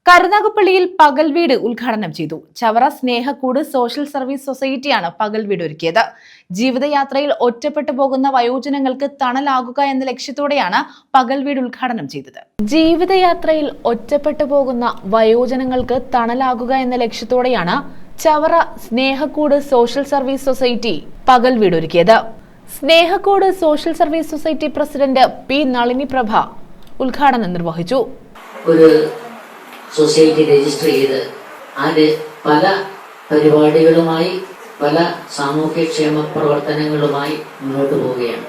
കരുനാഗപ്പള്ളിയിൽ പകൽ വീട് ഉദ്ഘാടനം ചെയ്തു. ചവറ സ്നേഹക്കൂട് സോഷ്യൽ സർവീസ് സൊസൈറ്റിയാണ് പകൽ വീട് ഒരുക്കിയത്. ജീവിതയാത്രയിൽ ഒറ്റപ്പെട്ടു പോകുന്ന വയോജനങ്ങൾക്ക് തണലാകുക എന്ന ലക്ഷ്യത്തോടെയാണ് പകൽ വീട് ഉദ്ഘാടനം ചെയ്തത്. ജീവിതയാത്രയിൽ ഒറ്റപ്പെട്ടു പോകുന്ന വയോജനങ്ങൾക്ക് തണലാകുക എന്ന ലക്ഷ്യത്തോടെയാണ് Chavara Snehakkoodu social service society പകൽ വീട് ഒരുക്കിയത്. Snehakkoodu social service society president P Nalini Prabha ഉദ്ഘാടനം നിർവഹിച്ചു. സൊസൈറ്റി രജിസ്റ്റർ ചെയ്ത് അത് പല പരിപാടികളുമായി പല സാമൂഹ്യക്ഷേമ പ്രവർത്തനങ്ങളുമായി മുന്നോട്ട് പോവുകയാണ്.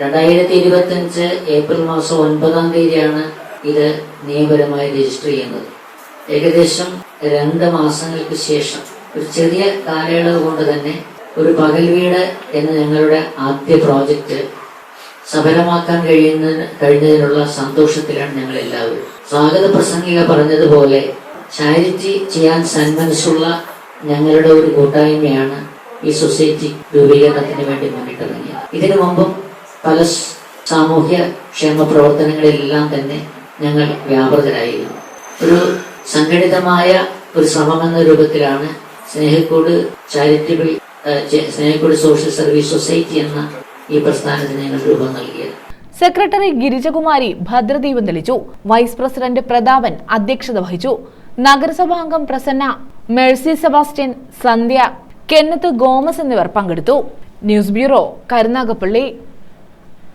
2025 ഏപ്രിൽ മാസം 9-ാം തീയതിയാണ് ഇത് നിയമപരമായി രജിസ്റ്റർ ചെയ്യുന്നത്. ഏകദേശം 2 മാസങ്ങൾക്ക് ശേഷം ഒരു ചെറിയ കാലയളവ് കൊണ്ട് തന്നെ ഒരു പകൽ വീട് എന്ന ഞങ്ങളുടെ ആദ്യ പ്രോജക്റ്റ് സഫലമാക്കാൻ കഴിഞ്ഞതിനുള്ള സന്തോഷത്തിലാണ് ഞങ്ങൾ എല്ലാവരും. സ്വാഗത പ്രസംഗിക പറഞ്ഞതുപോലെ ചാരിറ്റി ചെയ്യാൻ സന്മനസ്സുള്ള ഞങ്ങളുടെ ഒരു കൂട്ടായ്മയാണ് ഈ സൊസൈറ്റി രൂപീകരണത്തിന് വേണ്ടി മുന്നിട്ടിറങ്ങിയത്. ഇതിനു മുമ്പും പല സാമൂഹ്യ ക്ഷേമ പ്രവർത്തനങ്ങളിലെല്ലാം തന്നെ ഞങ്ങൾ വ്യാപൃതരായിരുന്നു. ഒരു സംഘടിതമായ ഒരു ശ്രമമെന്ന രൂപത്തിലാണ് സ്നേഹക്കൂട് സോഷ്യൽ സർവീസ് സൊസൈറ്റി എന്ന ഈ പ്രസ്ഥാനത്തിന് ഞങ്ങൾ രൂപം നൽകിയത്. സെക്രട്ടറി ഗിരിജകുമാരി ഭദ്രദീപം തെളിച്ചു. വൈസ് പ്രസിഡന്റ് പ്രതാപൻ അധ്യക്ഷത വഹിച്ചു. നഗരസഭാംഗം പ്രസന്ന, മേഴ്സി സെബാസ്റ്റ്യൻ, സന്ധ്യ, കെന്നത്ത് ഗോമസ് എന്നിവർ പങ്കെടുത്തു. News bureau, Karunagappally.